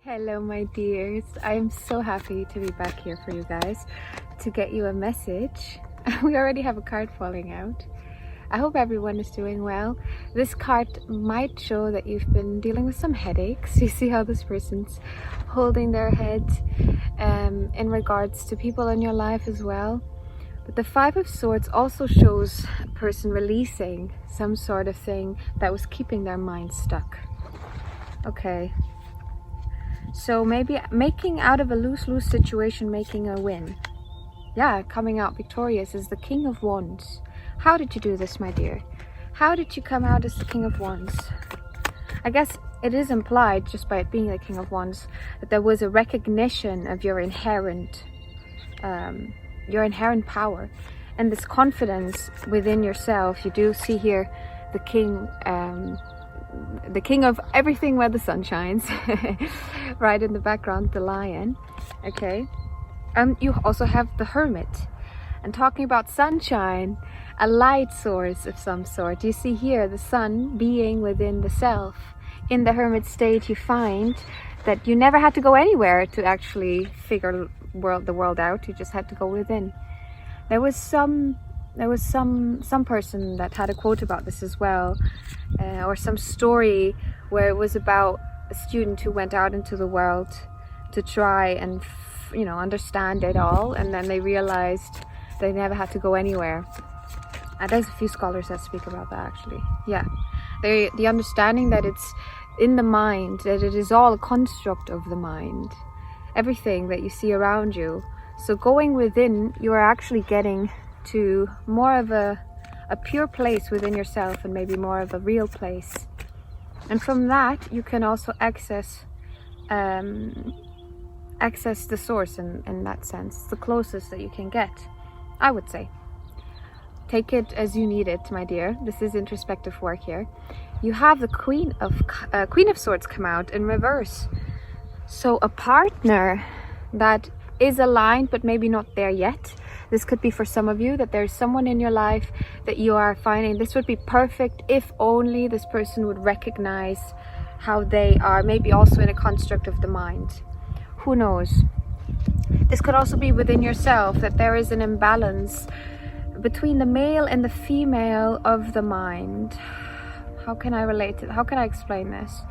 Hello my dears, I am so happy to be back here for you guys to get you a message. We already have a card falling out. I hope everyone is doing well. This card might show that you've been dealing with some headaches. You see how this person's holding their head in regards to people in your life as well. But the Five of Swords also shows a person releasing some sort of thing that was keeping their mind stuck. Okay. So maybe making out of a lose-lose situation, making a win. Yeah, coming out victorious is the King of Wands. How did you do this, my dear? How did you come out as the King of Wands? I guess it is implied, just by it being the King of Wands, that there was a recognition of your inherent power and this confidence within yourself. You do see here the King of everything where the sun shines, right in the background, the lion. Okay, you also have the Hermit, and talking about sunshine, a light source of some sort. You see here the sun being within the self. In the Hermit state, you find that you never had to go anywhere to actually figure the world out. You just had to go within. There was some person that had a quote about this as well, or some story where it was about a student who went out into the world to try and understand it all, and then they realized they never had to go anywhere. And there's a few scholars that speak about that actually. Yeah, the understanding that it's in the mind, that it is all a construct of the mind, everything that you see around you. So going within, you are actually getting to more of a pure place within yourself, and maybe more of a real place. And from that you can also access the source in that sense, the closest that you can get, I would say. Take it as you need it, my dear. This is introspective work here. You have the Queen of Swords come out in reverse. So a partner that is aligned but maybe not there yet. This could be for some of you that there's someone in your life that you are finding this would be perfect if only this person would recognize how they are, maybe also in a construct of the mind. Who knows? This could also be within yourself, that there is an imbalance between the male and the female of the mind. How can I relate it? How can I explain this?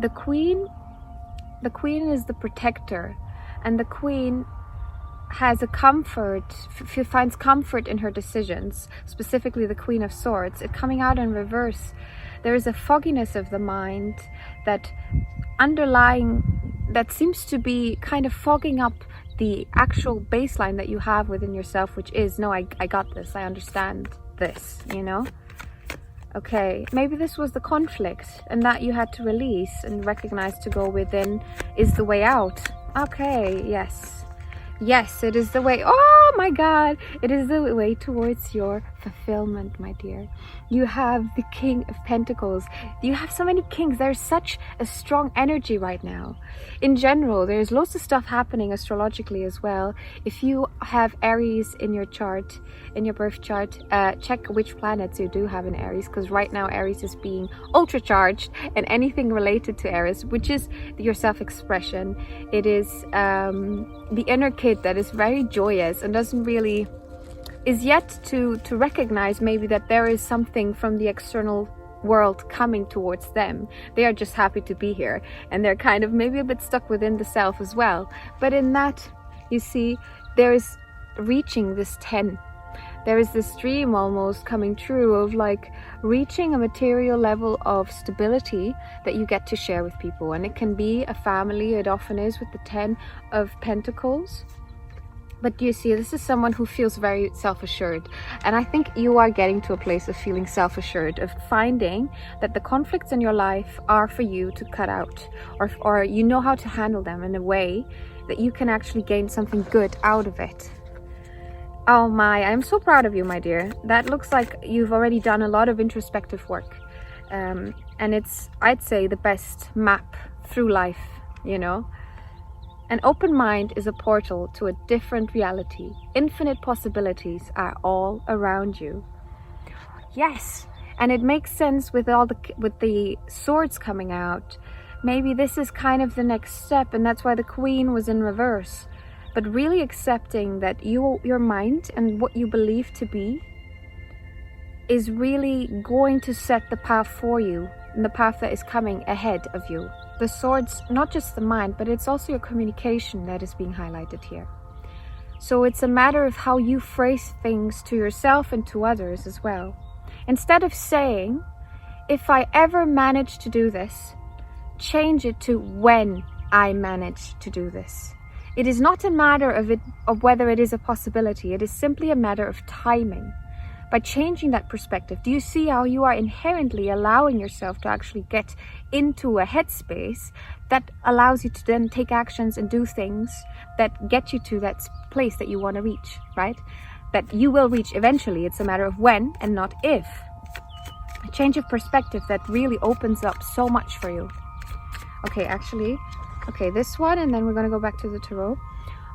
The queen is the protector, and the queen has a comfort, finds comfort in her decisions, specifically the Queen of Swords. It coming out in reverse, there is a fogginess of the mind that seems to be kind of fogging up the actual baseline that you have within yourself, which is, no, I got this, I understand this, Okay, maybe this was the conflict and that you had to release and recognize to go within is the way out. Okay, yes, it is the way. Oh my God, it is the way towards your fulfillment, my dear. You have the King of Pentacles. You have so many kings. There's such a strong energy right now. In general, there's lots of stuff happening astrologically as well. If you have Aries in your chart, in your birth chart, check which planets you do have in Aries, because right now Aries is being ultra charged, and anything related to Aries, which is your self-expression, it is the inner kid that is very joyous and is yet to recognize maybe that there is something from the external world coming towards them. They are just happy to be here, and they're kind of maybe a bit stuck within the self as well. But in that, you see, there is reaching this 10. There is this dream almost coming true of like reaching a material level of stability that you get to share with people. And it can be a family, it often is with the 10 of Pentacles. But you see, this is someone who feels very self-assured. And I think you are getting to a place of feeling self-assured, of finding that the conflicts in your life are for you to cut out, or you know how to handle them in a way that you can actually gain something good out of it. Oh my, I'm so proud of you, my dear. That looks like you've already done a lot of introspective work. And it's, I'd say, the best map through life, An open mind is a portal to a different reality. Infinite possibilities are all around you. Yes, and it makes sense with the swords coming out, maybe this is kind of the next step, and that's why the Queen was in reverse. But really accepting that your mind and what you believe to be is really going to set the path for you, and the path that is coming ahead of you. The swords, not just the mind, but it's also your communication that is being highlighted here. So it's a matter of how you phrase things to yourself and to others as well. Instead of saying, if I ever manage to do this, change it to when I manage to do this. It is not a matter of whether it is a possibility. It is simply a matter of timing. By changing that perspective, do you see how you are inherently allowing yourself to actually get into a headspace that allows you to then take actions and do things that get you to that place that you want to reach, right? That you will reach eventually. It's a matter of when and not if. A change of perspective that really opens up so much for you. Okay, this one, and then we're going to go back to the tarot.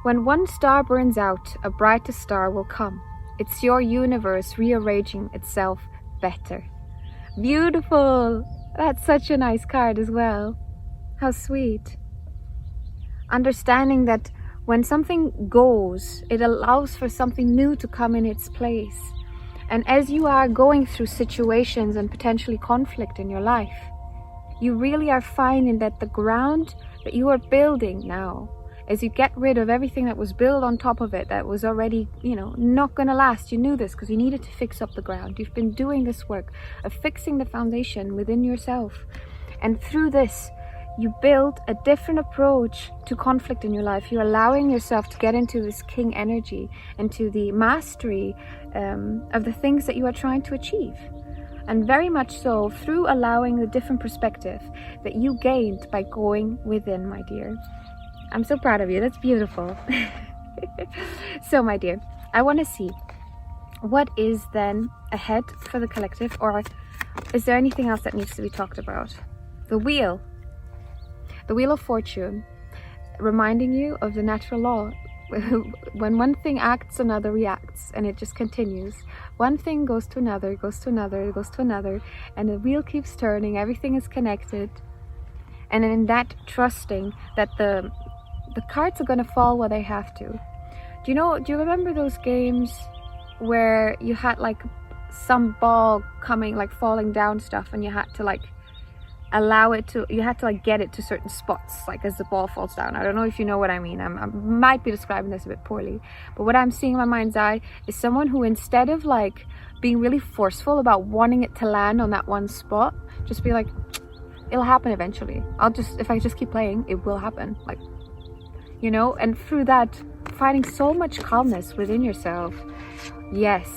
When one star burns out, a brighter star will come. It's your universe rearranging itself better. Beautiful! That's such a nice card as well. How sweet. Understanding that when something goes, it allows for something new to come in its place. And as you are going through situations and potentially conflict in your life, you really are finding that the ground that you are building now, as you get rid of everything that was built on top of it that was already, not gonna last. You knew this because you needed to fix up the ground. You've been doing this work of fixing the foundation within yourself. And through this, you build a different approach to conflict in your life. You're allowing yourself to get into this king energy, into the mastery of the things that you are trying to achieve. And very much so through allowing the different perspective that you gained by going within, my dear. I'm so proud of you. That's beautiful. So, my dear, I want to see what is then ahead for the collective, or is there anything else that needs to be talked about? The Wheel of Fortune, reminding you of the natural law. When one thing acts, another reacts, and it just continues. One thing goes to another, goes to another, goes to another, and the wheel keeps turning. Everything is connected. And in that, trusting that the cards are going to fall where they have to. Do you remember those games where you had like some ball coming, like falling down stuff, and you had to like get it to certain spots, like as the ball falls down? I don't know if you know what I mean. I might be describing this a bit poorly, but what I'm seeing in my mind's eye is someone who, instead of like being really forceful about wanting it to land on that one spot, just be like, it'll happen eventually. If I just keep playing, it will happen. Like, and through that, finding so much calmness within yourself. Yes.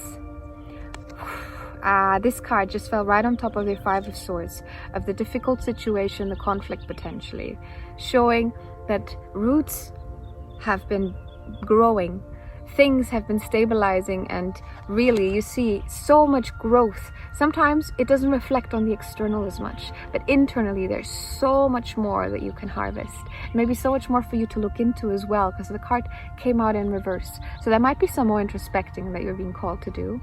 This card just fell right on top of the Five of Swords, of the difficult situation, the conflict potentially, showing that roots have been growing, things have been stabilizing, and really you see so much growth. Sometimes it doesn't reflect on the external as much, but internally there's so much more that you can harvest. Maybe so much more for you to look into as well, because the card came out in reverse. So there might be some more introspecting that you're being called to do.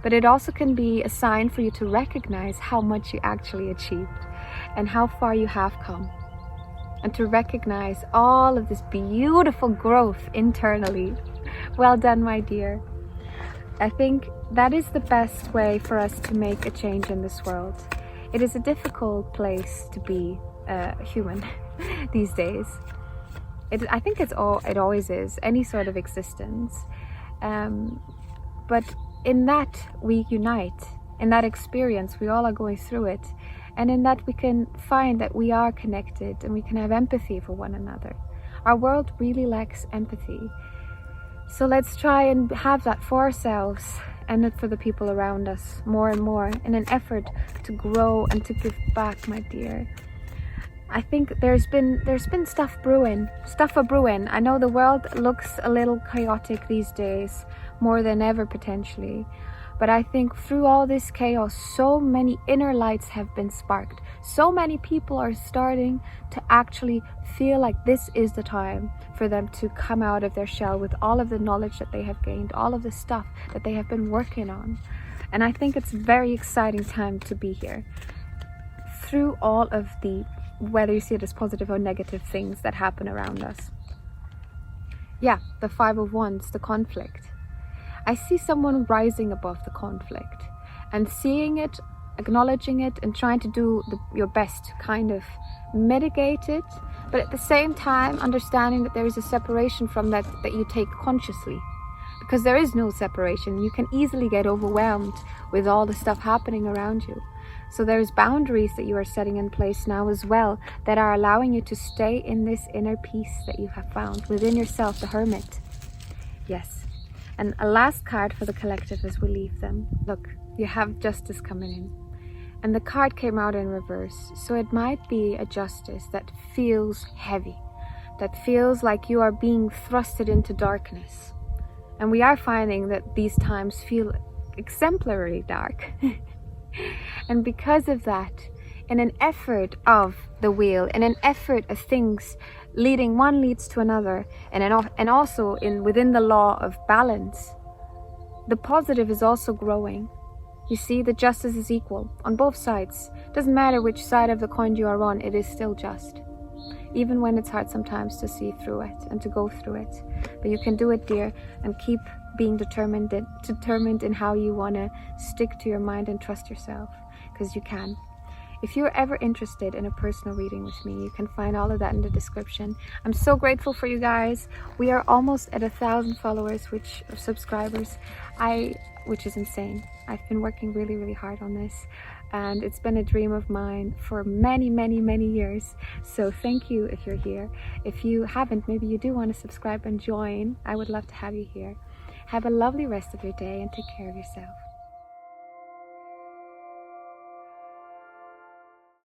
But it also can be a sign for you to recognize how much you actually achieved and how far you have come. And to recognize all of this beautiful growth internally. Well done, my dear. I think that is the best way for us to make a change in this world. It is a difficult place to be human these days. I think it always is, any sort of existence. But in that we unite, in that experience we all are going through it, and in that we can find that we are connected and we can have empathy for one another. Our world really lacks empathy, so let's try and have that for ourselves and for the people around us more and more, in an effort to grow and to give back, my dear. I think there's been stuff a-brewing. I know the world looks a little chaotic these days, more than ever potentially. But I think through all this chaos, so many inner lights have been sparked. So many people are starting to actually feel like this is the time for them to come out of their shell with all of the knowledge that they have gained, all of the stuff that they have been working on. And I think it's a very exciting time to be here. Through all of the whether you see it as positive or negative things that happen around us. Yeah, the Five of Wands, the conflict. I see someone rising above the conflict and seeing it, acknowledging it, and trying to do your best to kind of mitigate it, but at the same time understanding that there is a separation from that you take consciously, because there is no separation. You can easily get overwhelmed with all the stuff happening around you. So there's boundaries that you are setting in place now as well that are allowing you to stay in this inner peace that you have found within yourself, the Hermit. Yes. And a last card for the collective as we leave them. Look, you have Justice coming in. And the card came out in reverse. So it might be a justice that feels heavy, that feels like you are being thrusted into darkness. And we are finding that these times feel exemplarily dark. And because of that, in an effort of the wheel, in an effort of things leading, one leads to another, and also within the law of balance, the positive is also growing. You see, the justice is equal on both sides. Doesn't matter which side of the coin you are on, it is still just. Even when it's hard sometimes to see through it and to go through it. But you can do it, dear, and keep being determined in how you want to stick to your mind and trust yourself, because you can. If you're ever interested in a personal reading with me, you can find all of that in the description. I'm so grateful for you guys. We are almost at 1,000 followers, subscribers, which is insane. I've been working really, really hard on this, and it's been a dream of mine for many, many, many years. So thank you if you're here. If you haven't, maybe you do want to subscribe and join. I would love to have you here. Have a lovely rest of your day and take care of yourself.